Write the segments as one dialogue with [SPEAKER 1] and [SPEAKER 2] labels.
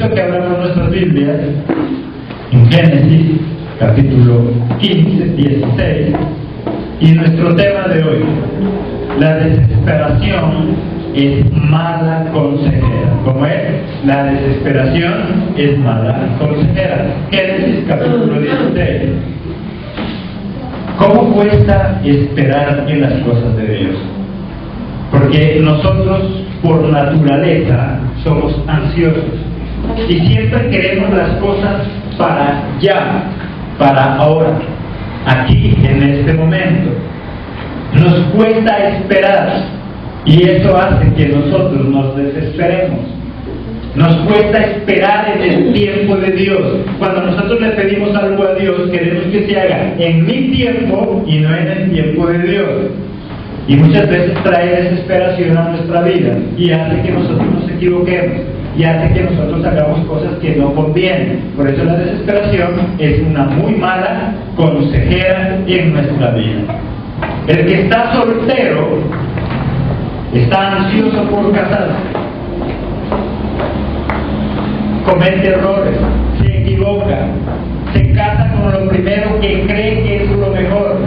[SPEAKER 1] invito a que abramos nuestras Biblias en Génesis, capítulo 15, 16, y nuestro tema de hoy: la desesperación es mala consejera. ¿Cómo es? La desesperación es mala consejera. Génesis, capítulo 16. ¿Cómo cuesta esperar en las cosas de Dios? Porque nosotros, por naturaleza, somos ansiosos y siempre queremos las cosas para ya, para ahora, aquí, en este momento. Nos cuesta esperar y eso hace que nosotros nos desesperemos. Nos cuesta esperar en el tiempo de Dios. Cuando nosotros le pedimos algo a Dios, queremos que se haga en mi tiempo y no en el tiempo de Dios. Y muchas veces trae desesperación a nuestra vida y hace que nosotros nos equivoquemos y hace que nosotros hagamos cosas que no convienen. Por eso la desesperación es una muy mala consejera en nuestra vida. El que está soltero está ansioso por casarse, comete errores, se equivoca, se casa con lo primero que cree que es lo mejor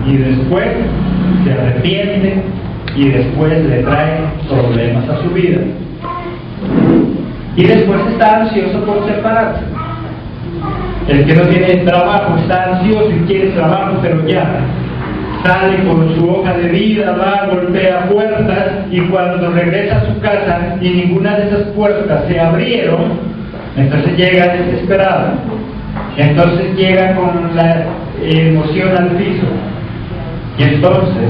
[SPEAKER 1] y después se arrepiente y después le trae problemas a su vida. Y después está ansioso por separarse. El que no tiene trabajo está ansioso y quiere trabajo, pero ya. Sale con su hoja de vida, va, golpea puertas y cuando regresa a su casa y ninguna de esas puertas se abrieron, entonces llega desesperado. Entonces llega con la emoción al piso. Y entonces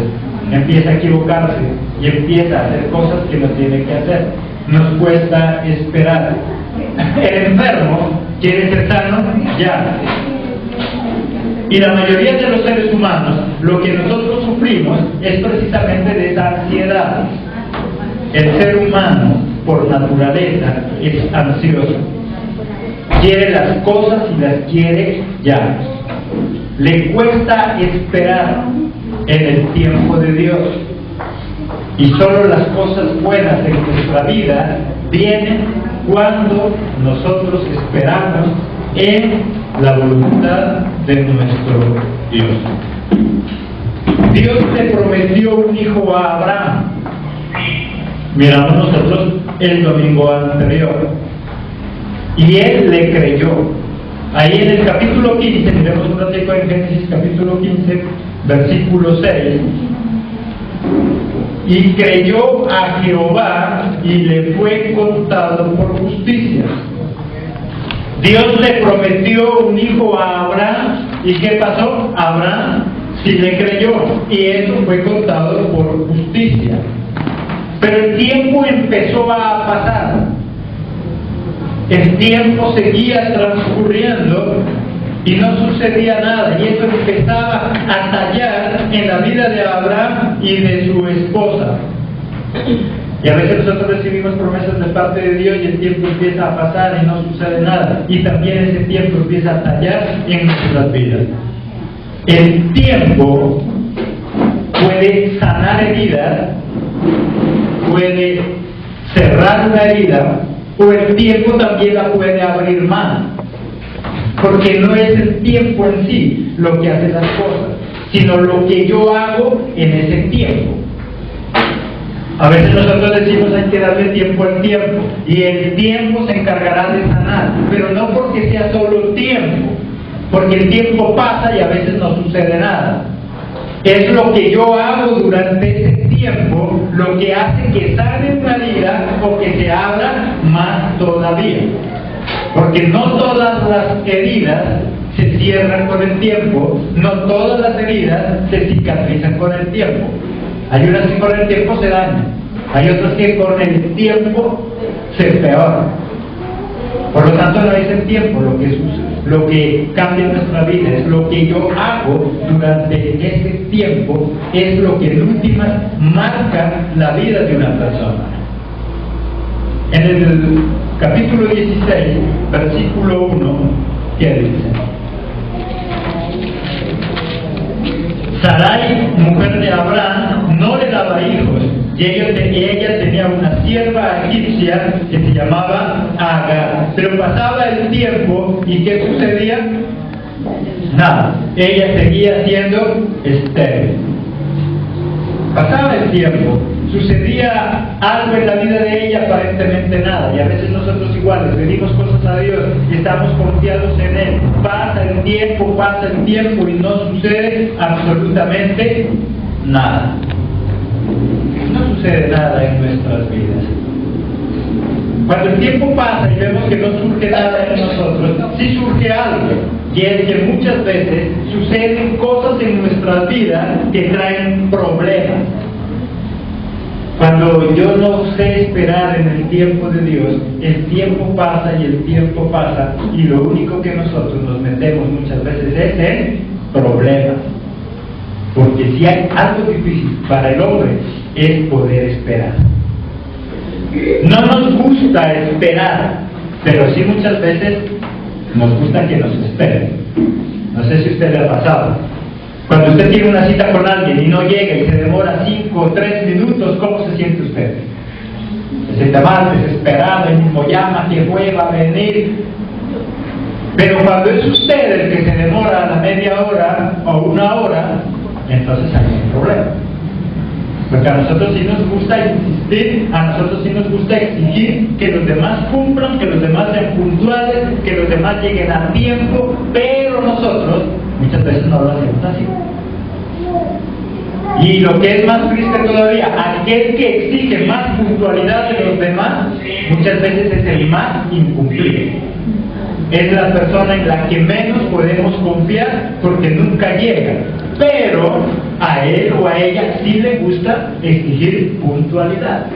[SPEAKER 1] empieza a equivocarse y empieza a hacer cosas que no tiene que hacer. Nos cuesta esperar. El enfermo quiere ser sano ya. Y la mayoría de los seres humanos, lo que nosotros sufrimos es precisamente de esa ansiedad. El ser humano, por naturaleza, es ansioso. Quiere las cosas y las quiere ya. Le cuesta esperar en el tiempo de Dios. Y solo las cosas buenas en nuestra vida vienen cuando nosotros esperamos en la voluntad de nuestro Dios. Dios le prometió un hijo a Abraham. Miramos nosotros el domingo anterior. Y él le creyó. Ahí en el capítulo 15, miremos un ratito en Génesis capítulo 15, versículo 6. Y creyó a Jehová y le fue contado por justicia. Dios le prometió un hijo a Abraham. ¿Y qué pasó? Abraham sí le creyó y eso fue contado por justicia. Pero el tiempo empezó a pasar. El tiempo seguía transcurriendo y no sucedía nada. Y eso empezaba a tallar en la vida de Abraham y de su esposa. Y a veces nosotros recibimos promesas de parte de Dios y el tiempo empieza a pasar y no sucede nada. Y también ese tiempo empieza a tallar en nuestras vidas. El tiempo puede sanar heridas, puede cerrar una herida, o el tiempo también la puede abrir más. Porque no es el tiempo en sí lo que hace las cosas, sino lo que yo hago en ese tiempo. A veces nosotros decimos hay que darle tiempo al tiempo y el tiempo se encargará de sanar, pero no porque sea solo tiempo, porque el tiempo pasa y a veces no sucede nada. Es lo que yo hago durante ese tiempo lo que hace que sane una herida o que se abra más todavía. Porque no todas las heridas se cierran con el tiempo, no todas las heridas se cicatrizan con el tiempo. Hay unas que con el tiempo se dañan, hay otras que con el tiempo se empeoran. Por lo tanto, no es el tiempo lo que cambia nuestra vida, es lo que yo hago durante ese tiempo, es lo que en últimas marca la vida de una persona. En el capítulo 16, versículo 1, ¿qué dice? Sarai, mujer de Abraham, no le daba hijos, y ella tenía una sierva egipcia que se llamaba Agar. pero pasaba el tiempo y ¿qué sucedía? Nada, ella seguía siendo estéril. Pasaba el tiempo, sucedía algo en la vida de ella, aparentemente nada, y a veces nosotros iguales pedimos cosas a Dios y estamos confiados en Él. Pasa el tiempo y no sucede absolutamente nada. No sucede nada en nuestras vidas. Cuando el tiempo pasa y vemos que no surge nada en nosotros, sí surge algo, y es que muchas veces suceden cosas en nuestras vidas que traen problemas. Cuando yo no sé esperar en el tiempo de Dios, el tiempo pasa y lo único que nosotros nos metemos muchas veces es en problemas. Porque si hay algo difícil para el hombre es poder esperar. No nos gusta esperar, pero sí muchas veces nos gusta que nos esperen. No sé si a usted le ha pasado. Cuando usted tiene una cita con alguien y no llega y se demora 5 o 3 minutos, ¿cómo se siente usted? Se siente mal, desesperado, el mismo llama, que vuelva a venir. Pero cuando es usted el que se demora la media hora o una hora, entonces hay un problema. Porque a nosotros sí nos gusta insistir, a nosotros sí nos gusta exigir que los demás cumplan, que los demás sean puntuales, que los demás lleguen a tiempo, pero nosotros muchas veces no lo hacemos así. Y lo que es más triste todavía, aquel que exige más puntualidad de los demás, muchas veces es el más incumplido. Es la persona en la que menos podemos confiar porque nunca llega. Pero a él o a ella sí le gusta exigir puntualidad.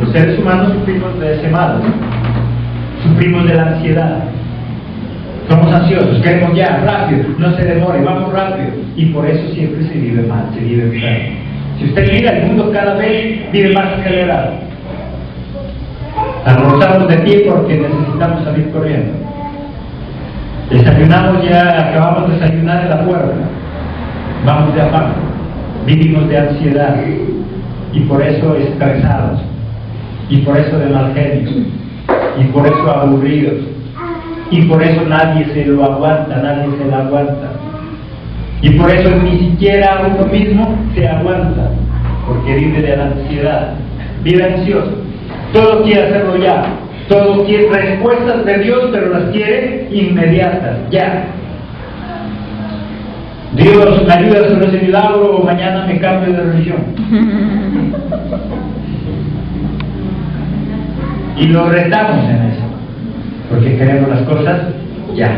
[SPEAKER 1] Los seres humanos sufrimos de ese mal, sufrimos de la ansiedad. Somos ansiosos, queremos ya, rápido, no se demore, vamos rápido. Y por eso siempre se vive mal, se vive enfermo. Si usted mira el mundo cada vez vive más acelerado. Almorzamos de pie porque necesitamos salir corriendo. Desayunamos ya, acabamos de desayunar en la puerta. Vamos de afán, vivimos de ansiedad y por eso estresados, y por eso de mal genio, y por eso aburridos, y por eso nadie se lo aguanta, nadie se lo aguanta, y por eso ni siquiera uno mismo se aguanta, porque vive de la ansiedad, vive ansioso, todo quiere hacerlo ya, todo quiere respuestas de Dios, pero las quiere inmediatas, ya. Dios, me ayuda sobre ese milagro o mañana me cambio de religión. Y lo retamos en eso, porque queremos las cosas ya.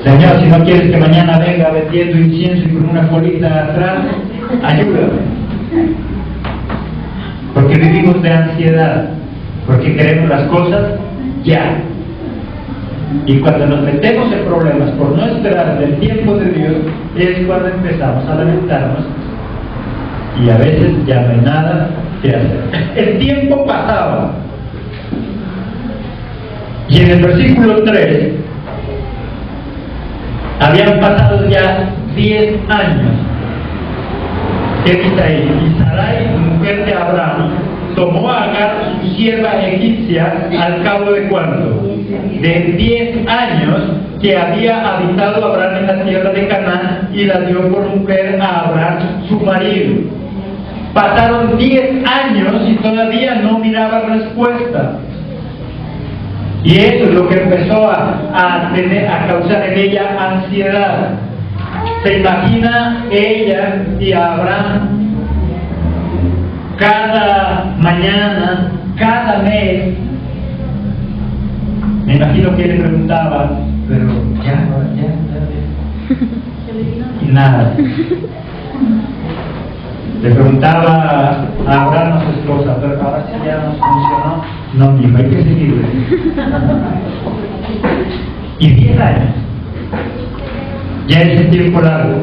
[SPEAKER 1] Señor, si no quieres que mañana venga vendiendo incienso y con una colita atrás, ayúdame. Porque vivimos de ansiedad, porque queremos las cosas ya. Y cuando nos metemos en problemas por no esperar del tiempo de Dios, es cuando empezamos a lamentarnos y a veces ya no hay nada que hacer. El tiempo pasaba. Y en el versículo 3, habían pasado ya 10 años. ¿Qué dice ahí? Y Sarai, mujer de Abraham, tomó a Agar, su sierva egipcia, al cabo de ¿cuánto? De 10 años que había habitado Abraham en la tierra de Canaán, y la dio por mujer a Abraham, su marido. Pasaron 10 años y todavía no miraba respuesta. Y eso es lo que empezó a causar en ella ansiedad. Se imagina ella y a Abraham cada mañana, cada mes. Me imagino que él le preguntaba, pero ya. Y nada. Le preguntaba a Abraham, a su esposa, pero ahora sí ya nos funcionó. No, mi hijo, hay que seguirle. Y 10 años. Ya es el tiempo largo.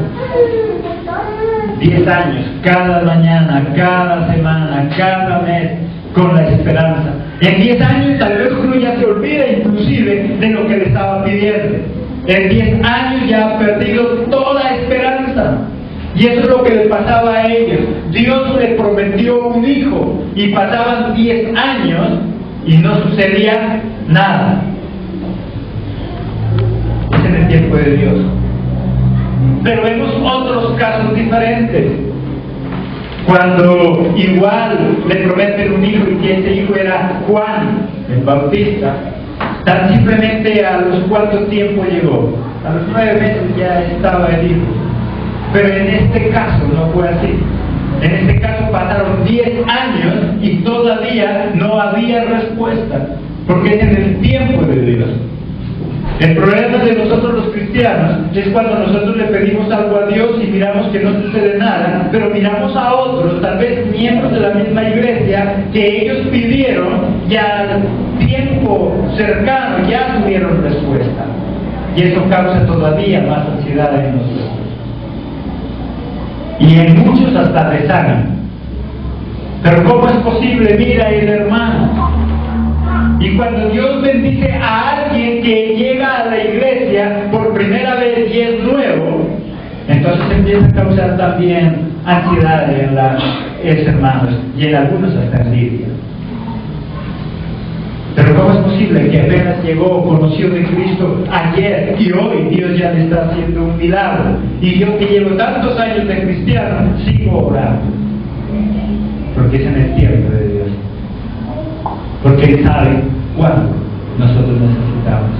[SPEAKER 1] 10 años, cada mañana, cada semana, cada mes, con la esperanza. En 10 años tal vez uno ya se olvida inclusive de lo que le estaba pidiendo. En 10 años ya ha perdido toda esperanza. Y eso es lo que le pasaba a ellos. Dios le prometió un hijo y pasaban 10 años y no sucedía nada. Es en el tiempo de Dios. Pero vemos otros casos diferentes. Cuando igual le prometen un hijo y que ese hijo era Juan el Bautista, tan simplemente a los cuánto tiempo llegó. A los 9 meses ya estaba el hijo. Pero en este caso no fue así. En este caso pasaron 10 años y todavía no había respuesta, porque es en el tiempo de Dios. El problema de nosotros los cristianos es cuando nosotros le pedimos algo a Dios y miramos que no sucede nada, pero miramos a otros, tal vez miembros de la misma iglesia, que ellos pidieron y al tiempo cercano ya tuvieron respuesta. Y eso causa todavía más ansiedad en nosotros. Y en muchos hasta desánimo. Pero ¿cómo es posible? Mira el hermano. Y cuando Dios bendice a alguien que llega a la iglesia por primera vez y es nuevo, entonces empieza a causar también ansiedad en los hermanos y en algunos hasta envidia. Pero ¿cómo es posible que apenas llegó, conoció de Cristo ayer y hoy Dios ya le está haciendo un milagro? Y yo que llevo tantos años de cristiano, sigo orando. Porque es en el tiempo de Dios. Porque Él sabe cuándo nosotros necesitamos.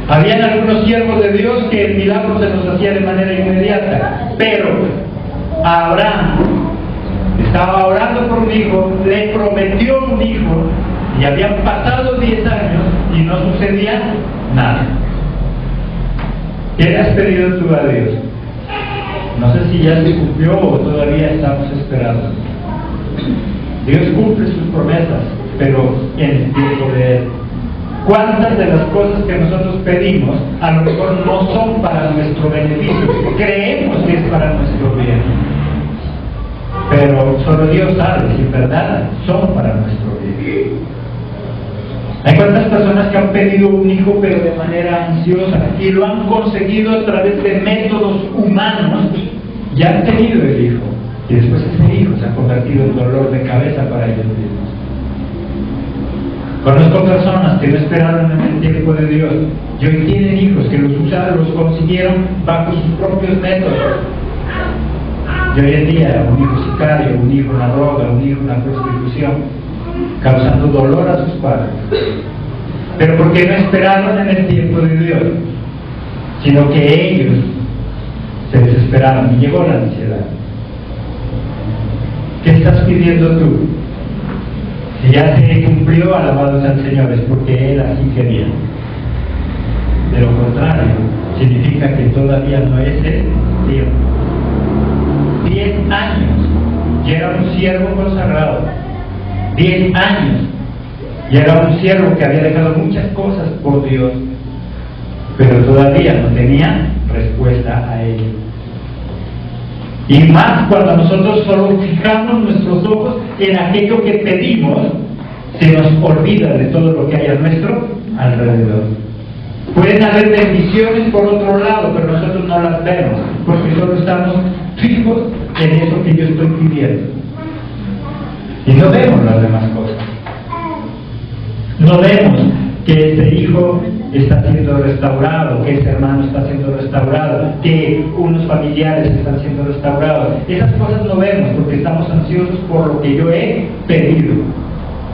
[SPEAKER 1] Habían algunos siervos de Dios que el milagro se los hacía de manera inmediata. Pero Abraham estaba orando por un hijo, le prometió un hijo, y habían pasado 10 años y no sucedía nada. ¿Qué le has pedido tú a Dios? No sé si ya se cumplió o todavía estamos esperando. Dios cumple sus promesas, pero en el tiempo de Él. ¿Cuántas de las cosas que nosotros pedimos a lo mejor no son para nuestro beneficio? Creemos que es para nuestro bien. Pero solo Dios sabe si en verdad son para nuestro bien. Hay cuántas personas que han pedido un hijo pero de manera ansiosa y lo han conseguido a través de métodos humanos y han tenido el hijo y después ese hijo se ha convertido en dolor de cabeza para ellos mismos. Conozco personas que no esperaron en el tiempo de Dios y hoy tienen hijos que los consiguieron bajo sus propios métodos. Y hoy en día un hijo sicario, un hijo en la droga, un hijo en la prostitución, causando dolor a sus padres. Pero porque no esperaron en el tiempo de Dios, sino que ellos se desesperaron y llegó la ansiedad. ¿Qué estás pidiendo tú? Si ya se cumplió, alabados al Señor, es porque Él así quería. De lo contrario, significa que todavía no es el tiempo. 10 años y era un siervo consagrado. 10 años y era un siervo que había dejado muchas cosas por Dios, pero todavía no tenía respuesta a ello. Y más cuando nosotros solo fijamos nuestros ojos en aquello que pedimos, se nos olvida de todo lo que hay a nuestro alrededor. Pueden haber bendiciones por otro lado, pero nosotros no las vemos, porque solo estamos fijos en eso que yo estoy pidiendo. Y no vemos las demás cosas. No vemos que ese hijo está siendo restaurado, que ese hermano está siendo restaurado, que unos familiares están siendo restaurados. Esas cosas no vemos porque estamos ansiosos por lo que yo he pedido.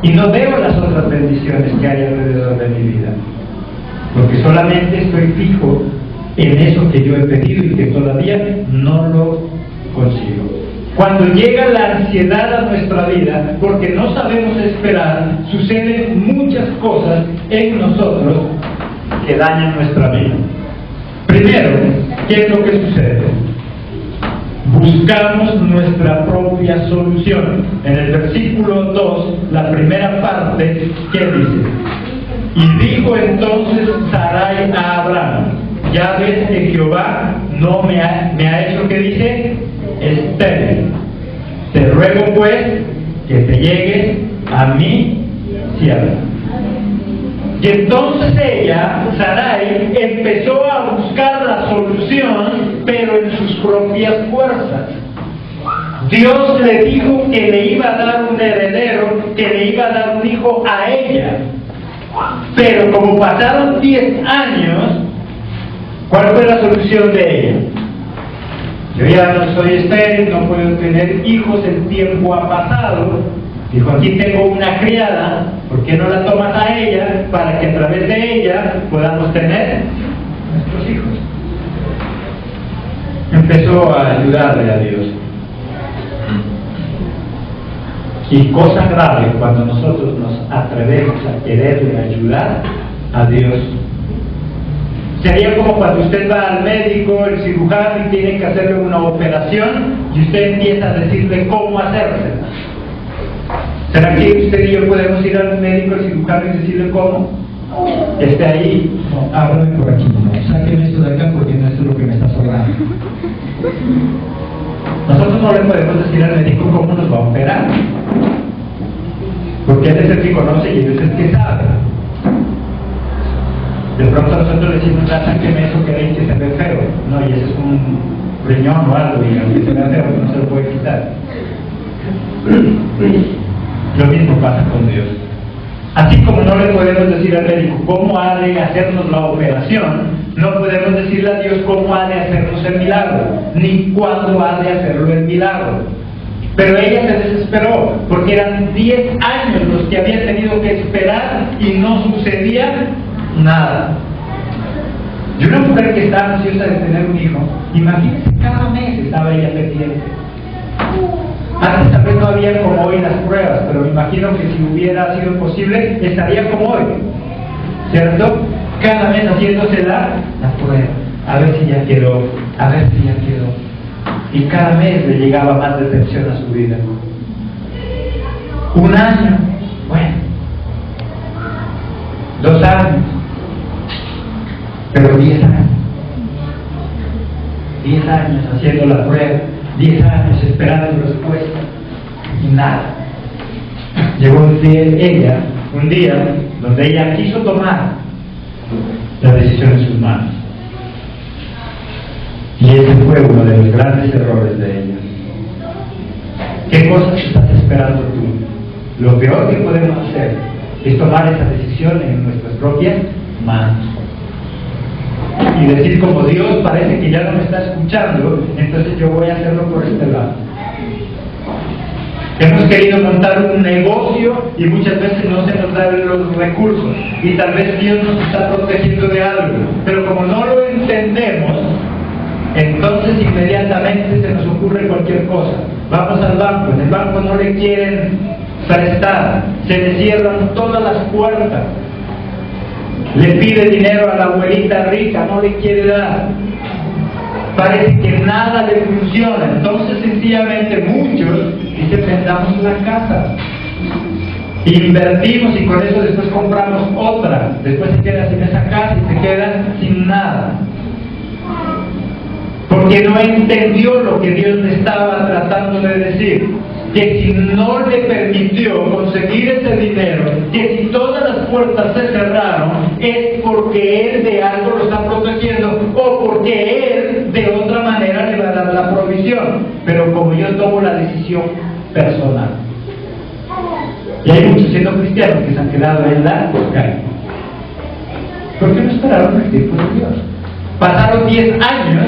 [SPEAKER 1] Y no veo las otras bendiciones que hay alrededor de mi vida. Porque solamente estoy fijo en eso que yo he pedido y que todavía no lo consigo. Cuando llega la ansiedad a nuestra vida, porque no sabemos esperar, suceden muchas cosas en nosotros que dañan nuestra vida. Primero, ¿qué es lo que sucede? Buscamos nuestra propia solución. En el versículo 2, la primera parte, ¿qué dice? Y dijo entonces Sarai a Abraham: ya ves que Jehová no me ha hecho, ¿qué dice? Estéril. Te ruego pues que te llegues a mi sierva. Y entonces ella, Sarai, empezó a buscar la solución, pero en sus propias fuerzas. Dios le dijo que le iba a dar un heredero, que le iba a dar un hijo a ella. Pero como pasaron 10 años, ¿cuál fue la solución de ella? Yo ya no soy estéril, no puedo tener hijos, el tiempo ha pasado. Dijo, aquí tengo una criada, ¿por qué no la tomas a ella para que a través de ella podamos tener nuestros hijos? Empezó a ayudarle a Dios. Y cosa grave cuando nosotros nos atrevemos a quererle ayudar a Dios. Sería como cuando usted va al médico, el cirujano, y tiene que hacerle una operación y usted empieza a decirle cómo hacérsela. ¿Será que usted y yo podemos ir al médico, al cirujano, y decirle cómo? Esté ahí, no, ábrame por aquí, no, sáqueme esto de acá porque no es lo que me está sobrando. Nosotros no le podemos decir al médico cómo nos va a operar, porque él es el que conoce y él es el que sabe. De pronto nosotros le decimos, sáqueme eso que hay que se ve feo. No, y ese es un riñón o algo, y aunque se vea feo, no se lo puede quitar. Lo mismo pasa con Dios. Así como no le podemos decir al médico cómo ha de hacernos la operación, no podemos decirle a Dios cómo ha de hacernos el milagro, ni cuándo ha de hacerlo el milagro. Pero ella se desesperó, porque eran 10 años los que había tenido que esperar y no sucedía nada. Y una mujer que estaba ansiosa de tener un hijo, imagínense, cada mes estaba ella pendiente. Antes tal vez no había como hoy las pruebas, pero me imagino que si hubiera sido posible, estaría como hoy, ¿cierto? Cada mes haciéndose la prueba, a ver si ya quedó, a ver si ya quedó. Y cada mes le llegaba más decepción a su vida. Un año, bueno, 2 años, pero 10 años. 10 años haciendo la prueba, 10 años esperando respuesta y nada. Llegó un día donde ella quiso tomar la decisión en sus manos. Y ese fue uno de los grandes errores de ella. ¿Qué cosas estás esperando tú? Lo peor que podemos hacer es tomar esa decisión en nuestras propias manos. Y decir, como Dios parece que ya no me está escuchando, entonces yo voy a hacerlo por este lado. Hemos querido montar un negocio y muchas veces no se nos dan los recursos. Y tal vez Dios nos está protegiendo de algo. Pero como no lo entendemos, entonces inmediatamente se nos ocurre cualquier cosa. Vamos al banco, en el banco no le quieren prestar, se le cierran todas las puertas. Le pide dinero a la abuelita rica, no le quiere dar. Parece que nada le funciona. Entonces sencillamente muchos dicen, vendamos la casa, invertimos y con eso después compramos otra. Después se queda sin esa casa y se queda sin nada. Porque no entendió lo que Dios le estaba tratando de decir. Que si no le permitió conseguir ese dinero, que si todas las puertas se cerraron, es porque Él de algo lo está protegiendo o porque Él de otra manera le va a dar la provisión. Pero como yo tomo la decisión personal. Y hay muchos siendo cristianos que se han quedado en la calle. ¿Por qué no esperaron el tiempo de Dios? Pasaron 10 años.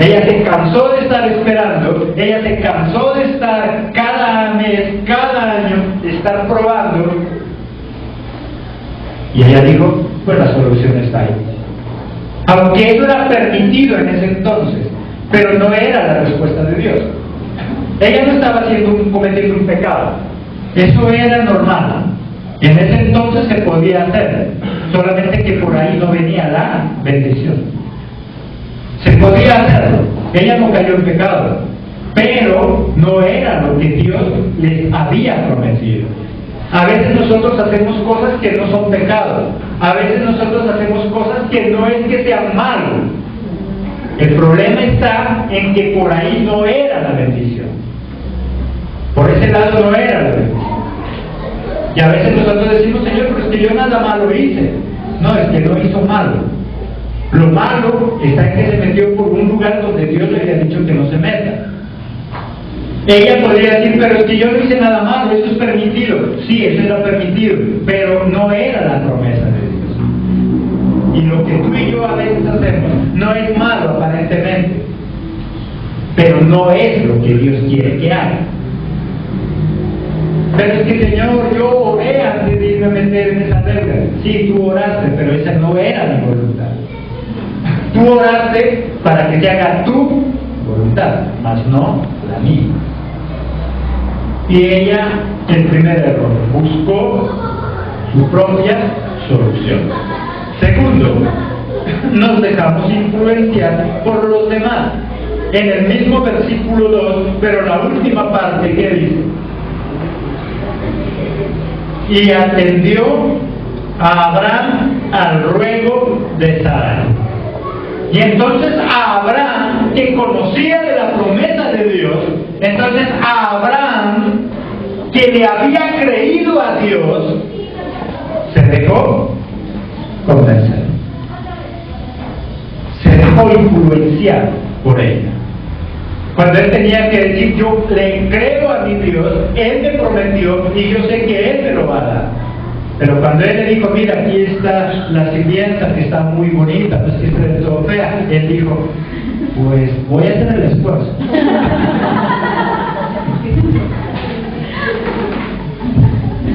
[SPEAKER 1] Ella se cansó de estar esperando, ella se cansó de estar cada mes, cada año, de estar probando. Y ella dijo, pues la solución está ahí. Aunque eso era permitido en ese entonces, pero no era la respuesta de Dios. Ella no estaba cometiendo un pecado. Eso era normal. En ese entonces se podía hacer, solamente que por ahí no venía la bendición. Se podía hacerlo, ella no cayó en pecado, pero no era lo que Dios les había prometido. A veces nosotros hacemos cosas que no son pecado, a veces nosotros hacemos cosas que no es que sean malos. El problema está en que por ahí no era la bendición, por ese lado no era la bendición. Y a veces nosotros decimos, Señor, pero es que yo nada malo hice. No, es que no hizo malo. Lo malo está en que se metió por un lugar donde Dios le había dicho que no se meta. Ella podría decir, pero es que yo no hice nada malo, eso es permitido. Sí, eso era permitido, pero no era la promesa de Dios. Y lo que tú y yo a veces hacemos no es malo aparentemente, pero no es lo que Dios quiere que haga. Pero es que, Señor, yo oré antes de irme a meter en esa deuda. Sí, tú oraste, pero esa no era mi voluntad. Tú oraste para que se haga tu voluntad, mas no la mía. Y ella, el primer error, buscó su propia solución. Segundo, nos dejamos influenciar por los demás. En el mismo versículo 2, pero la última parte que dice: y atendió a Abraham al ruego de Sara. Y entonces a Abraham, que conocía de la promesa de Dios, entonces a Abraham, que le había creído a Dios, se dejó convencer. Se dejó influenciar por ella. Cuando él tenía que decir, yo le creo a mi Dios, Él me prometió y yo sé que Él me lo va a dar. Pero cuando él le dijo, mira, aquí está la sirvienta que está muy bonita, pues que es todo fea, él dijo, pues voy a hacer el esfuerzo.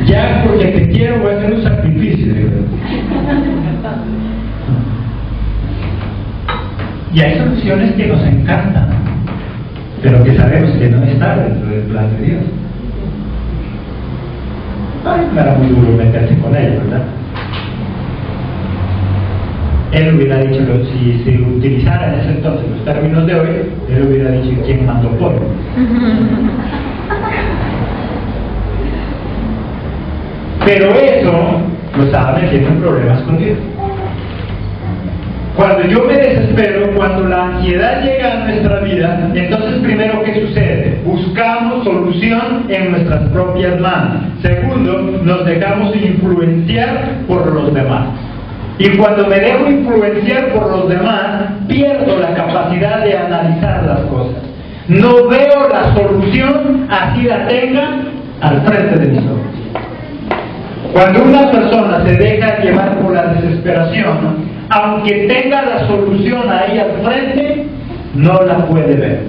[SPEAKER 1] Ya porque te quiero voy a hacer un sacrificio. Y hay soluciones que nos encantan, pero que sabemos que no está dentro del plan de Dios. Ay, no era muy duro meterse con ella, ¿verdad? Él hubiera dicho, si se utilizara en ese entonces los términos de hoy, él hubiera dicho, ¿quién mandó pollo? Pero eso lo estaba metiendo en problemas con Dios. Cuando yo me desespero, cuando la ansiedad llega a nuestra vida, entonces primero, ¿qué sucede? Buscamos solución en nuestras propias manos. Segundo, nos dejamos influenciar por los demás. Y cuando me dejo influenciar por los demás, pierdo la capacidad de analizar las cosas. No veo la solución así la tenga al frente de mis ojos. Cuando una persona se deja llevar por la desesperación, aunque tenga la solución ahí al frente, no la puede ver.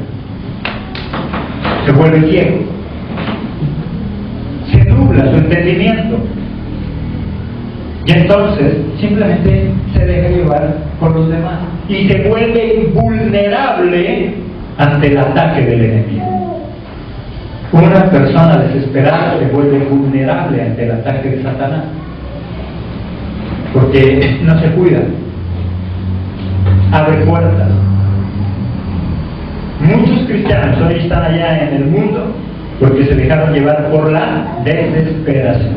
[SPEAKER 1] Se vuelve ciego. Se nubla su entendimiento. Y entonces simplemente se deja llevar por los demás. Y se vuelve vulnerable ante el ataque del enemigo. Una persona desesperada se vuelve vulnerable ante el ataque de Satanás. Porque no se cuida. Abre puertas. Muchos cristianos hoy están allá en el mundo porque se dejaron llevar por la desesperación.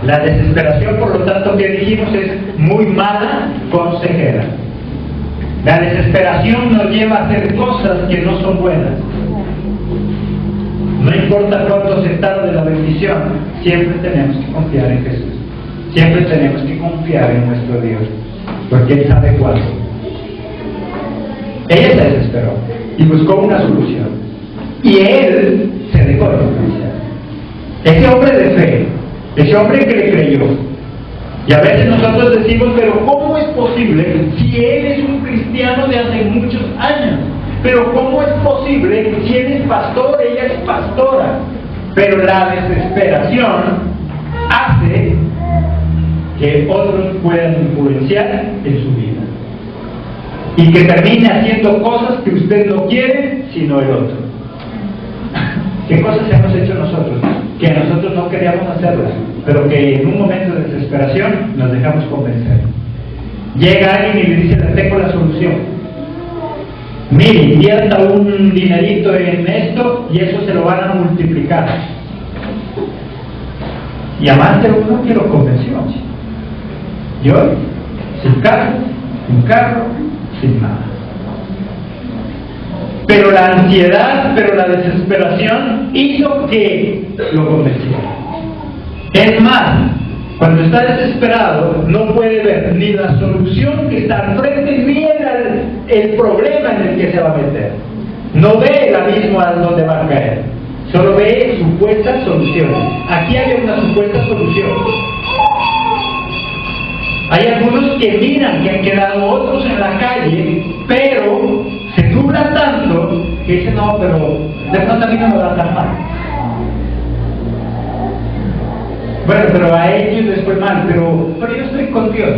[SPEAKER 1] La desesperación, por lo tanto, que dijimos, es muy mala consejera. La desesperación nos lleva a hacer cosas que no son buenas. No importa cuánto se tarde la bendición, siempre tenemos que confiar en Jesús. Siempre tenemos que confiar en nuestro Dios, porque Él sabe cuándo. Ella se desesperó y buscó una solución. Y él se dejó influenciar. Ese hombre de fe, ese hombre que le creyó. Y a veces nosotros decimos, pero ¿cómo es posible si él es un cristiano de hace muchos años? Pero ¿cómo es posible si él es pastor, ella es pastora? Pero la desesperación hace que otros puedan influenciar en su vida. Y que termine haciendo cosas que usted no quiere, sino el otro. ¿Qué cosas hemos hecho nosotros? Que nosotros no queríamos hacerlas, pero que en un momento de desesperación nos dejamos convencer. Llega alguien y le dice, le tengo la solución. Mire, invierta un dinerito en esto y eso se lo van a multiplicar. Y además de uno que lo convenció. Yo, sin carro, sin nada. Pero la ansiedad, pero la desesperación hizo que lo convenciera. Es más, cuando está desesperado no puede ver ni la solución que está al frente ni el problema en el que se va a meter. No ve el abismo a donde va a caer. Solo ve supuestas soluciones. Aquí hay una supuesta solución. Hay algunos que miran que han quedado otros en la calle, pero se nubla tanto que dicen, no, pero de pronto a mí no me va tan mal. Bueno, pero a ellos les fue mal, pero yo estoy con Dios.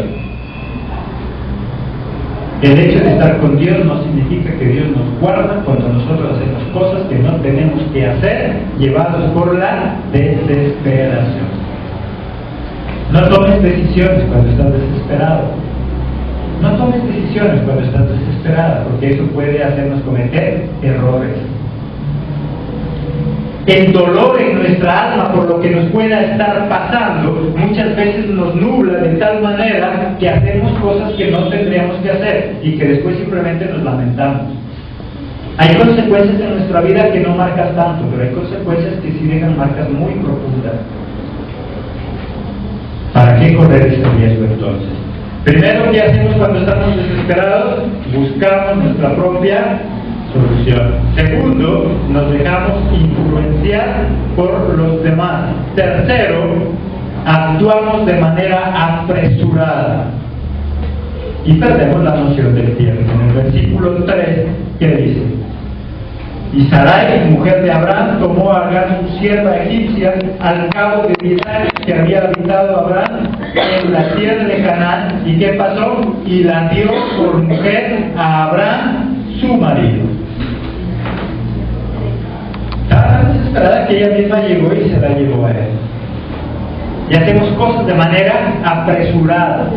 [SPEAKER 1] El hecho de estar con Dios no significa que Dios nos guarda cuando nosotros hacemos cosas que no tenemos que hacer, llevados por la desesperación. No tomes decisiones cuando estás desesperado. No tomes decisiones cuando estás desesperada, porque eso puede hacernos cometer errores. El dolor en nuestra alma por lo que nos pueda estar pasando muchas veces nos nubla de tal manera que hacemos cosas que no tendríamos que hacer y que después simplemente nos lamentamos. Hay consecuencias en nuestra vida que no marcas tanto, pero hay consecuencias que sí dejan marcas muy profundas. ¿Para qué correr ese riesgo entonces? Primero, ¿qué hacemos cuando estamos desesperados? Buscamos nuestra propia solución. Segundo, nos dejamos influenciar por los demás. Tercero, actuamos de manera apresurada y perdemos la noción del tiempo. En el versículo 3, ¿qué dice? Y Sarai, mujer de Abraham, tomó a Agar, su sierva egipcia, al cabo de 10 años que había habitado Abraham en la tierra de Canaán. ¿Y qué pasó? Y la dio por mujer a Abraham, su marido. Estaba tan desesperada que ella misma llegó y se la llevó a él. Y hacemos cosas de manera apresurada.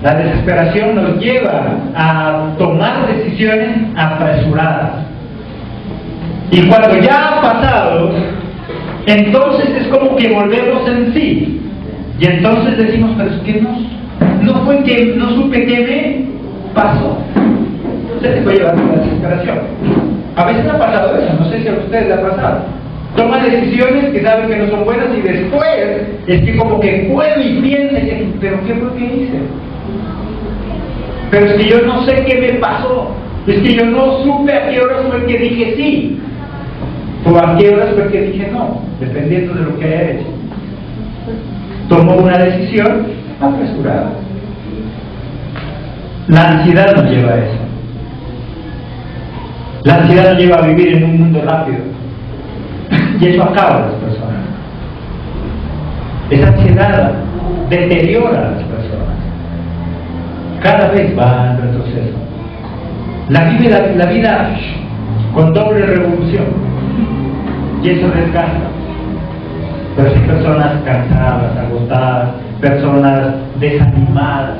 [SPEAKER 1] La desesperación nos lleva a tomar decisiones apresuradas. Y cuando ya ha pasado, entonces es como que volvemos en sí. Y entonces decimos, pero es que no fue que no supe qué me pasó. Se te puede llevar a la desesperación. A veces ha pasado eso, no sé si a ustedes les ha pasado. Toma decisiones que saben que no son buenas y después es que como que puedo y piensa, pero ¿qué fue que hice? Pero es que yo no sé qué me pasó. Es que yo no supe a qué horas fue que dije sí. O a qué horas fue que dije no, dependiendo de lo que haya hecho. Tomó una decisión apresurada. La ansiedad nos lleva a eso. La ansiedad nos lleva a vivir en un mundo rápido. Y eso acaba a las personas. Esa ansiedad deteriora a las personas. Cada vez va en retroceso. La vida con doble revolución. Y eso desgasta. Pero hay personas cansadas, agotadas, personas desanimadas.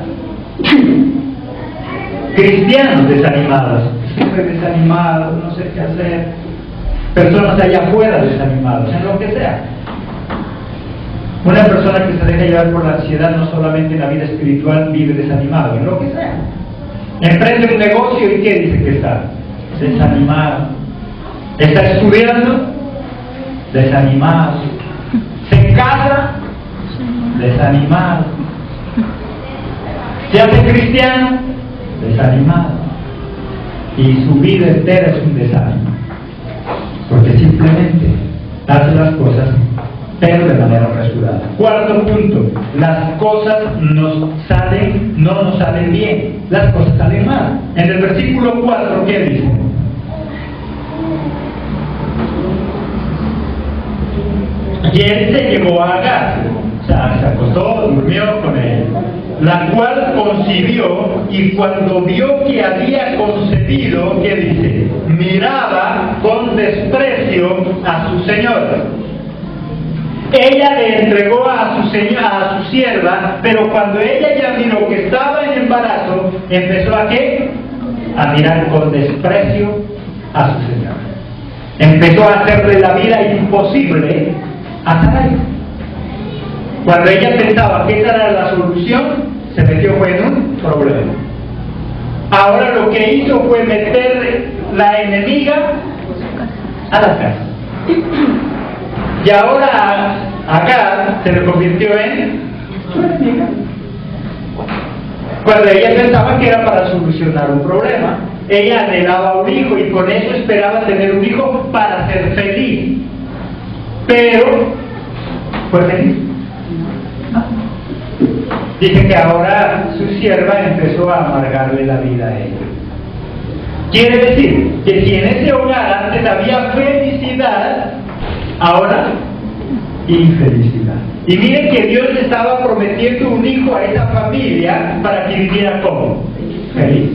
[SPEAKER 1] Cristianos desanimados, siempre desanimados, no sé qué hacer. Personas allá afuera desanimados, en lo que sea. Una persona que se deja llevar por la ansiedad, no solamente en la vida espiritual, vive desanimado, en lo que sea. Emprende un negocio y ¿qué dice que está? Desanimado. Está estudiando, desanimado. Se casa, desanimado. Se hace cristiano, desanimado. Y su vida entera es un desánimo. Porque simplemente hace las cosas, pero de manera apresurada. Cuarto punto, las cosas no nos salen bien, las cosas salen mal. En el versículo 4, ¿qué dice? Y él se llevó a Agar, o sea, se acostó, durmió con él, la cual concibió, y cuando vio que había concebido, ¿qué dice? Miraba con desprecio a su señora. Ella le entregó a su sierva, pero cuando ella ya miró que estaba en embarazo, empezó a ¿qué? A mirar con desprecio a su señora. Empezó a hacerle la vida imposible a Sarai. Cuando ella pensaba que esa era la solución, se metió en un problema. Ahora lo que hizo fue meter la enemiga a la casa. Y ahora Agar se le convirtió en su enemiga. Cuando ella pensaba que era para solucionar un problema, ella anhelaba un hijo y con eso esperaba tener un hijo para ser feliz. pero fue feliz. Dice que ahora su sierva empezó a amargarle la vida a ella. Quiere decir que si en ese hogar antes había felicidad, ahora infelicidad. Y miren que Dios le estaba prometiendo un hijo a esa familia para que viviera como feliz.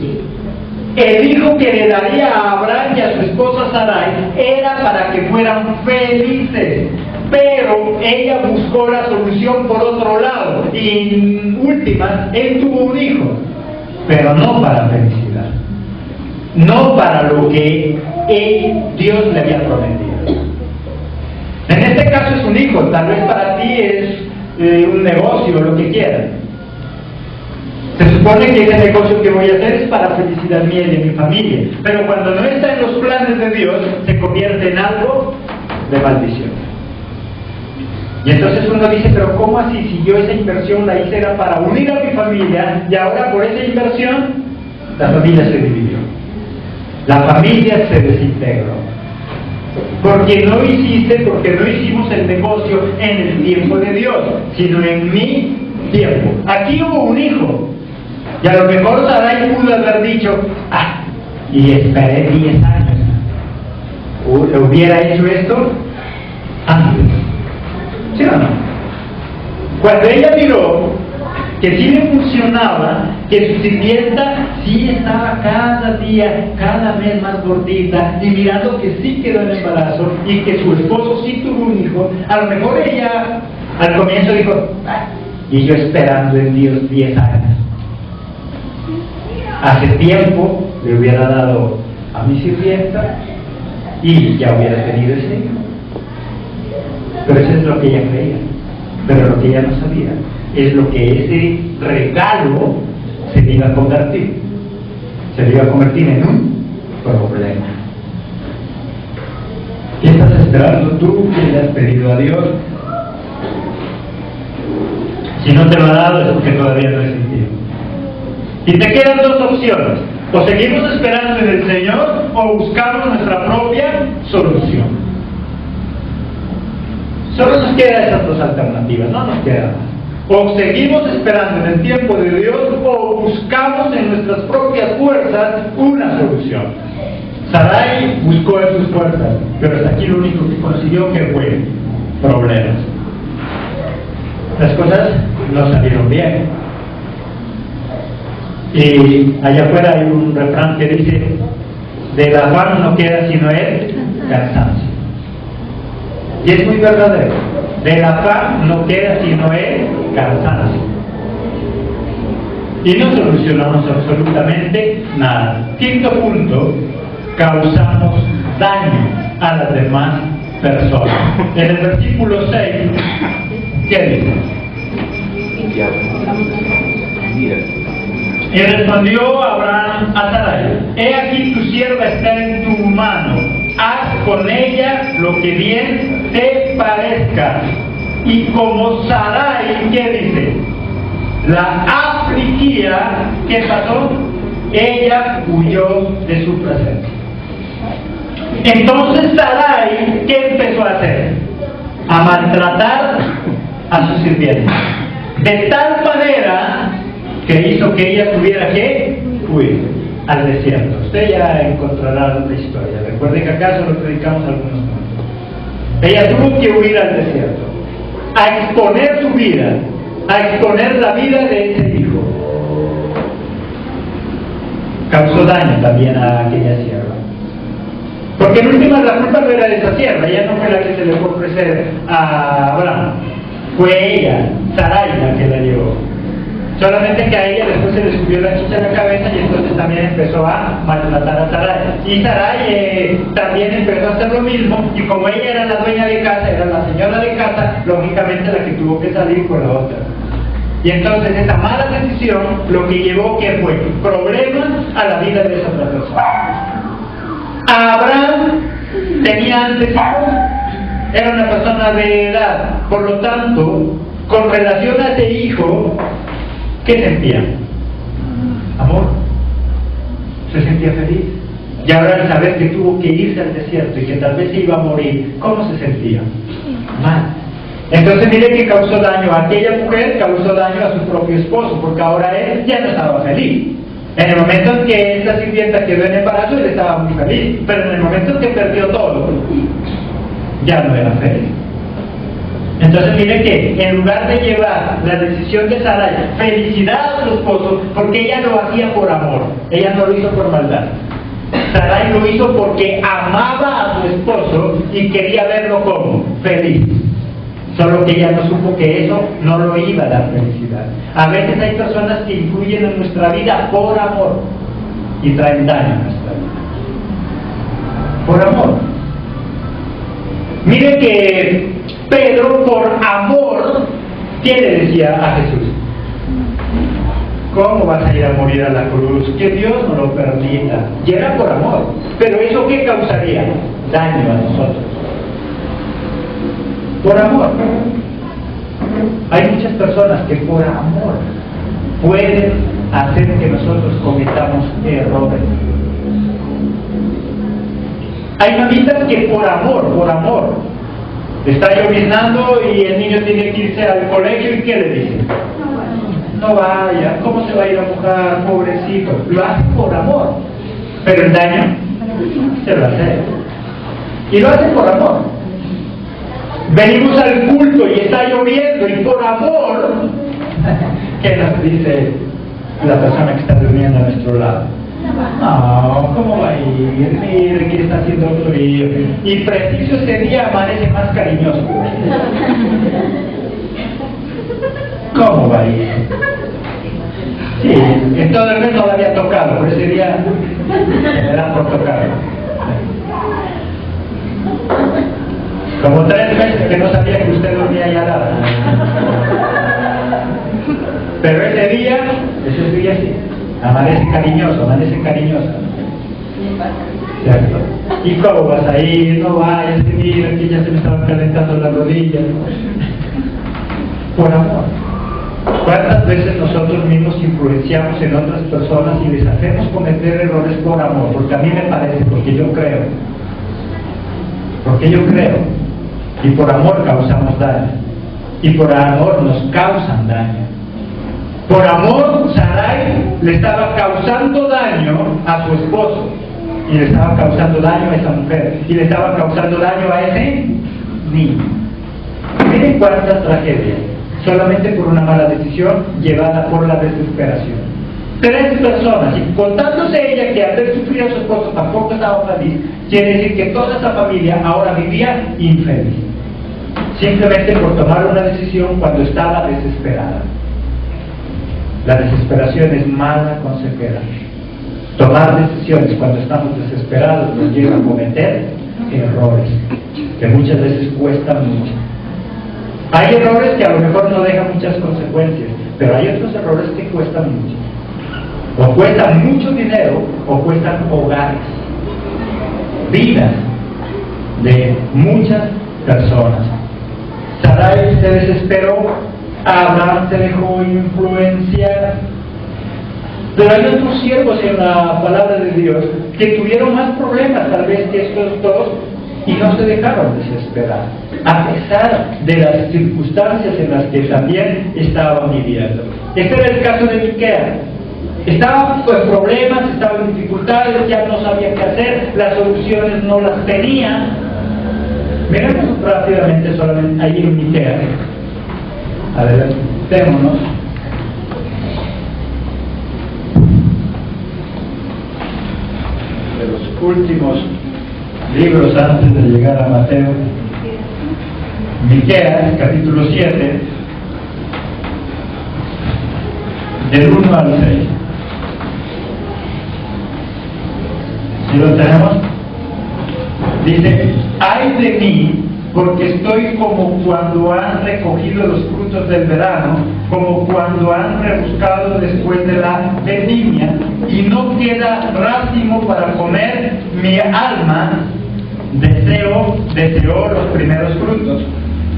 [SPEAKER 1] El hijo que le daría a Abraham y a su esposa Sarai era para que fueran felices, pero ella buscó la solución por otro lado y en últimas él tuvo un hijo, pero no para felicidad, no para lo que Dios le había prometido. En este caso es un hijo, tal vez para ti es un negocio o lo que quieras. Se supone que ese negocio que voy a hacer es para felicidad mía y de mi familia, pero cuando no está en los planes de Dios se convierte en algo de maldición. Y entonces uno dice, pero ¿cómo así? Si yo esa inversión la hice era para unir a mi familia y ahora por esa inversión la familia se dividió, la familia se desintegró. Porque no hicimos el negocio en el tiempo de Dios, sino en mi tiempo. Aquí hubo un hijo, y a lo mejor Sarai pudo haber dicho, y esperé 10 años. ¿Le hubiera hecho esto antes? ¿Sí o no? Cuando ella miró que sí le funcionaba, que su sirvienta sí estaba cada día, cada mes más gordita, y mirando que sí quedó en embarazo y que su esposo sí tuvo un hijo, a lo mejor ella al comienzo dijo, y yo esperando en Dios 10 años. Hace tiempo le hubiera dado a mi sirvienta y ya hubiera tenido ese hijo. Pero eso es lo que ella creía, pero lo que ella no sabía es lo que ese regalo se le iba a convertir. Se le iba a convertir en un problema. ¿Qué estás esperando tú que le has pedido a Dios? Si no te lo ha dado es porque todavía no es el tiempo. Y te quedan dos opciones: o seguimos esperando en el Señor o buscamos nuestra propia solución. Solo nos quedan esas dos alternativas, no nos queda más. O seguimos esperando en el tiempo de Dios o buscamos en nuestras propias fuerzas una solución. Sarai buscó en sus fuerzas, pero hasta aquí lo único que consiguió que fue problemas. Las cosas no salieron bien. Y allá afuera hay un refrán que dice, del afán no queda sino el cansancio. Y es muy verdadero. Del afán no queda sino el cansancio. Y no solucionamos absolutamente nada. Quinto punto, causamos daño a las demás personas. En el versículo 6, ¿qué dice? Y respondió Abraham a Sarai: he aquí tu sierva está en tu mano, haz con ella lo que bien te parezca. Y como Sarai, ¿qué dice? La afligía, ¿qué pasó? Ella huyó de su presencia. Entonces Sarai, ¿qué empezó a hacer? A maltratar a su sirviente, de tal manera que hizo que ella tuviera que huir al desierto. Usted ya encontrará la historia. Recuerde que acá solo predicamos algunos momentos. Ella tuvo que huir al desierto, a exponer su vida, a exponer la vida de ese hijo. Causó daño también a aquella sierva, porque en última la culpa no era de esa sierva. Ella no fue la que se le fue a ofrecer a Abraham, fue ella, Sarai, la que la llevó. Solamente que a ella después se le subió la chicha a la cabeza y entonces también empezó a maltratar a Sarai. Y Sarai también empezó a hacer lo mismo, y como ella era la dueña de casa, era la señora de casa, lógicamente la que tuvo que salir con la otra. Y entonces esa mala decisión lo que llevó que fue problemas a la vida de esa otra persona. Abraham tenía antes hijos, era una persona de edad, por lo tanto, con relación a ese hijo, ¿qué sentía? Amor. Se sentía feliz. Y ahora al saber que tuvo que irse al desierto y que tal vez se iba a morir, ¿cómo se sentía? Mal. Entonces mire que causó daño a aquella mujer, causó daño a su propio esposo, porque ahora él ya no estaba feliz. En el momento en que esta sirvienta quedó en embarazo, él estaba muy feliz, pero en el momento en que perdió todo, ya no era feliz. Entonces mire que en lugar de llevar la decisión de Sarai felicidad a su esposo, porque ella lo hacía por amor, ella no lo hizo por maldad. Sarai lo hizo porque amaba a su esposo y quería verlo como feliz. Solo que ella no supo que eso no lo iba a dar felicidad. A veces hay personas que influyen en nuestra vida por amor y traen daño a nuestra vida. Por amor. Mire que Pedro, por amor, ¿qué le decía a Jesús? ¿Cómo vas a ir a morir a la cruz? Que Dios no lo permita. Y era por amor. Pero ¿eso qué causaría? Daño a nosotros. Por amor. Hay muchas personas que por amor pueden hacer que nosotros cometamos errores. Hay mamitas que por amor, está lloviznando y el niño tiene que irse al colegio y ¿qué le dicen? No vaya, ¿cómo se va a ir a mojar, pobrecito? Lo hace por amor, pero el daño se lo hace. Y lo hace por amor. Venimos al culto y está lloviendo y por amor, ¿qué nos dice la persona que está durmiendo a nuestro lado? No, ¿cómo va a ir? Mire que está haciendo frío. Y preciso ese día amanece más cariñoso. ¿Cómo va a ir? Sí, en todo el mes no la había tocado, pero ese día era por tocar. Como 3 meses que no sabía que usted dormía allá al lado. Pero ese día sí. Amanece cariñoso, amanece cariñosa. ¿Cierto? ¿Y cómo vas a ir? No vayas, que mira que ya se me estaban calentando las rodillas. Por amor. ¿Cuántas veces nosotros mismos influenciamos en otras personas y les hacemos cometer errores por amor? Porque a mí me parece, porque yo creo. Y por amor causamos daño. Y por amor nos causan daño. Por amor, Sarai le estaba causando daño a su esposo. Y le estaba causando daño a esa mujer. Y le estaba causando daño a ese niño. Miren cuántas tragedias. Solamente por una mala decisión llevada por la desesperación. 3 personas, y contándose ella que al ver sufrir a su esposo tampoco estaba feliz, quiere decir que toda esa familia ahora vivía infeliz. Simplemente por tomar una decisión cuando estaba desesperada. La desesperación es mala consejera. Tomar decisiones cuando estamos desesperados nos lleva a cometer errores que muchas veces cuestan mucho. Hay errores que a lo mejor no dejan muchas consecuencias, pero hay otros errores que cuestan mucho. O cuestan mucho dinero, o cuestan hogares, vidas de muchas personas. Sarai se desesperó, Abraham se dejó influenciar. Pero hay otros siervos en la palabra de Dios que tuvieron más problemas tal vez que estos dos y no se dejaron desesperar, a pesar de las circunstancias en las que también estaban viviendo. Este era el caso de Miquea. Estaba en problemas, estaba en dificultades, ya no sabía qué hacer, las soluciones no las tenía. Miremos rápidamente solamente ahí en Miquea. Adelantémonos. De los últimos libros antes de llegar a Mateo. Miqueas, capítulo 7, del 1 al 6. ¿Sí lo tenemos? Dice: ay de mí, porque estoy como cuando han recogido los frutos del verano, como cuando han rebuscado después de la vendimia, y no queda racimo para comer. Mi alma deseó los primeros frutos.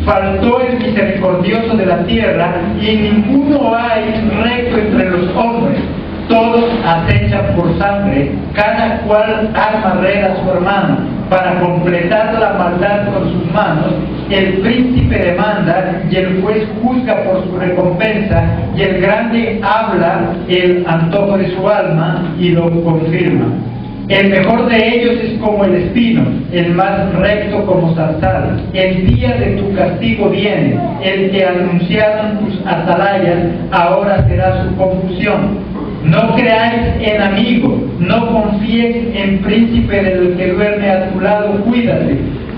[SPEAKER 1] Faltó el misericordioso de la tierra, y ninguno hay recto entre los hombres. Todos acechan por sangre, cada cual arma red a su hermano, para completar la maldad con sus manos. El príncipe demanda y el juez juzga por su recompensa, y el grande habla el antojo de su alma y lo confirma. El mejor de ellos es como el espino, el más recto como zarzal. El día de tu castigo viene, el que anunciaron tus atalayas, ahora será su confusión. No creáis en amigo, no confíes en príncipe del que duerme a tu lado, cuídate.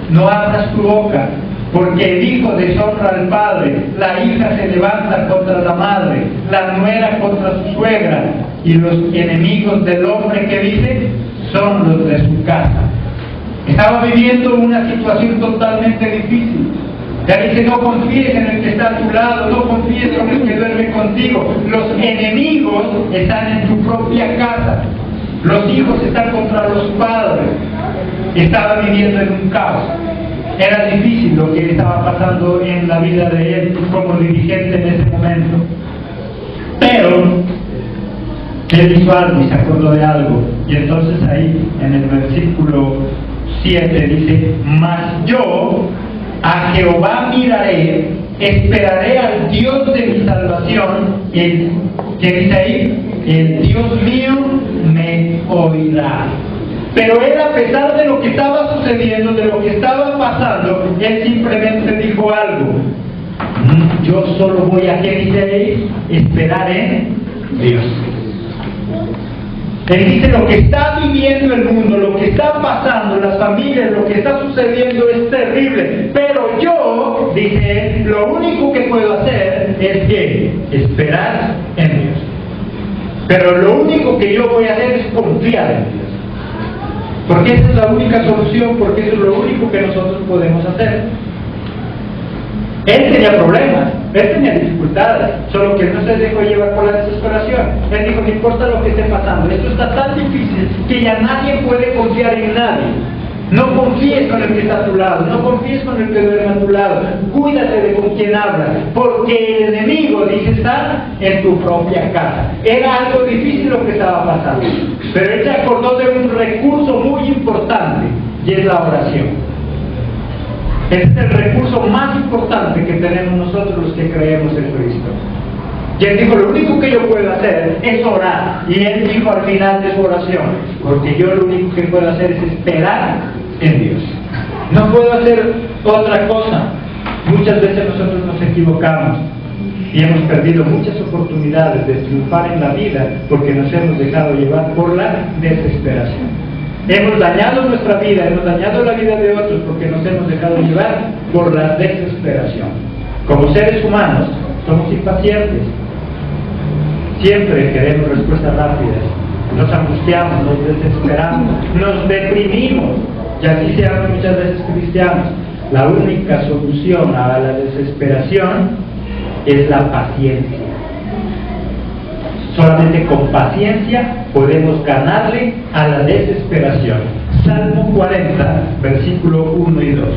[SPEAKER 1] No abras tu boca, porque el hijo deshonra al padre, la hija se levanta contra la madre, la nuera contra su suegra, y los enemigos del hombre que vive son los de su casa. Estaba viviendo una situación totalmente difícil. Ya dice, no confíes en el que está a tu lado, no confíes en el que duerme contigo. Los enemigos están en tu propia casa. Los hijos están contra los padres. Estaba viviendo en un caos. Era difícil lo que estaba pasando en la vida de él como dirigente en ese momento. Pero él hizo algo y se acordó de algo. Y entonces ahí en el versículo 7 dice, mas yo a Jehová miraré, esperaré al Dios de mi salvación. ¿Qué dice ahí? El Dios mío me oirá. Pero él, a pesar de lo que estaba sucediendo, de lo que estaba pasando, él simplemente dijo algo. Yo solo voy a, ¿qué dice ahí? Esperar en Dios. Él dice, lo que está viviendo el mundo, lo que está pasando, las familias, lo que está sucediendo es terrible. Pero yo, dice él, lo único que puedo hacer es que esperar en Dios. Pero lo único que yo voy a hacer es confiar en Dios. Porque esa es la única solución, porque eso es lo único que nosotros podemos hacer. Él tenía problemas, él tenía dificultades, solo que no se dejó llevar por la desesperación. Él dijo, no importa lo que esté pasando, esto está tan difícil que ya nadie puede confiar en nadie. No confíes con el que está a tu lado, no confíes con el que duerme a tu lado, cuídate de con quién hablas, porque el enemigo, dice, está en tu propia casa. Era algo difícil lo que estaba pasando, pero él se acordó de un recurso muy importante, y es la oración. Este es el recurso más importante que tenemos nosotros los que creemos en Cristo. Y él dijo, lo único que yo puedo hacer es orar. Y él dijo al final de su oración, porque yo lo único que puedo hacer es esperar en Dios. No puedo hacer otra cosa. Muchas veces nosotros nos equivocamos y hemos perdido muchas oportunidades de triunfar en la vida porque nos hemos dejado llevar por la desesperación. Hemos dañado nuestra vida, hemos dañado la vida de otros porque nos hemos dejado llevar por la desesperación. Como seres humanos, somos impacientes. Siempre queremos respuestas rápidas. Nos angustiamos, nos desesperamos, nos deprimimos. Y así se habla muchas veces cristianos. La única solución a la desesperación es la paciencia. Solamente con paciencia podemos ganarle a la desesperación. Salmo 40, versículo 1 y 2.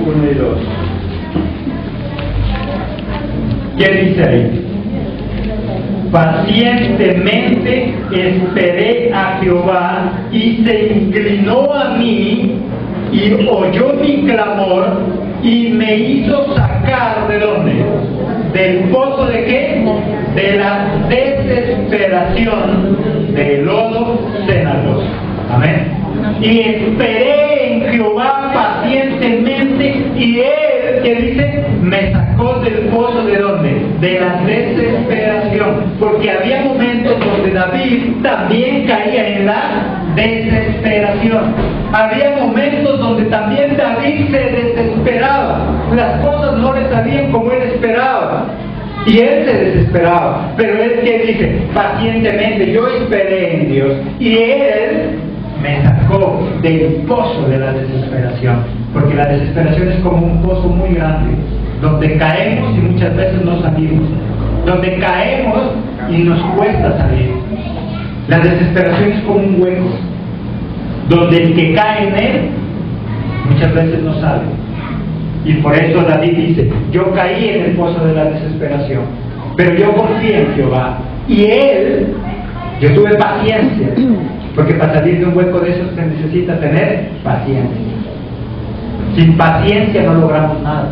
[SPEAKER 1] Uno y 2. ¿Qué dice ahí? Pacientemente esperé a Jehová y se inclinó a mí y oyó mi clamor y me hizo sacar ¿de dónde? ¿Del pozo de qué? De la desesperación del lodo cenagoso. Amén. Y esperé en Jehová pacientemente y él, que dice, me sacó del pozo ¿de dónde? De la desesperación, porque había momentos donde David también caía en la desesperación. Había momentos donde también David se desesperaba, las cosas no le salían como él esperaba y él se desesperaba, pero él que dice, pacientemente yo esperé en Dios y él me sacó del pozo de la desesperación, porque la desesperación es como un pozo muy grande, donde caemos y muchas veces no salimos, donde caemos y nos cuesta salir. La desesperación es como un hueco, donde el que cae en él muchas veces no sabe. Y por eso David dice, yo caí en el pozo de la desesperación, pero yo confié en Jehová, y yo tuve paciencia, porque para salir de un hueco de esos se necesita tener paciencia. Sin paciencia no logramos nada.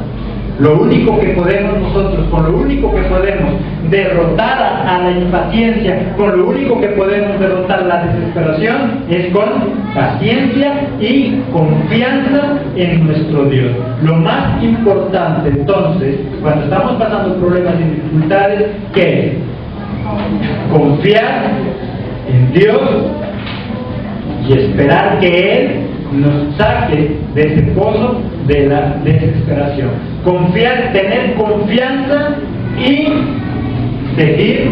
[SPEAKER 1] Lo único que podemos nosotros, con lo único que podemos derrotar a la impaciencia, con lo único que podemos derrotar la desesperación, es con paciencia y confianza en nuestro Dios. Lo más importante entonces, cuando estamos pasando problemas y dificultades, ¿qué es? Confiar en Dios y esperar que Él nos saque de ese pozo de la desesperación. Confiar, tener confianza y seguir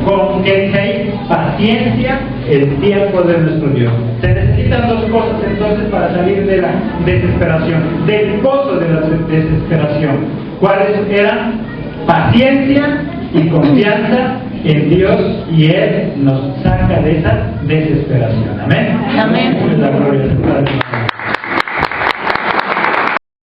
[SPEAKER 1] con, ¿qué dice ahí? Paciencia, el tiempo de nuestro Dios. Se necesitan dos cosas entonces para salir de la desesperación, del pozo de la desesperación. ¿Cuáles eran? Paciencia y confianza en Dios, y Él nos saca de esa desesperación. Amén.
[SPEAKER 2] Amén.
[SPEAKER 1] La gloria del Padre.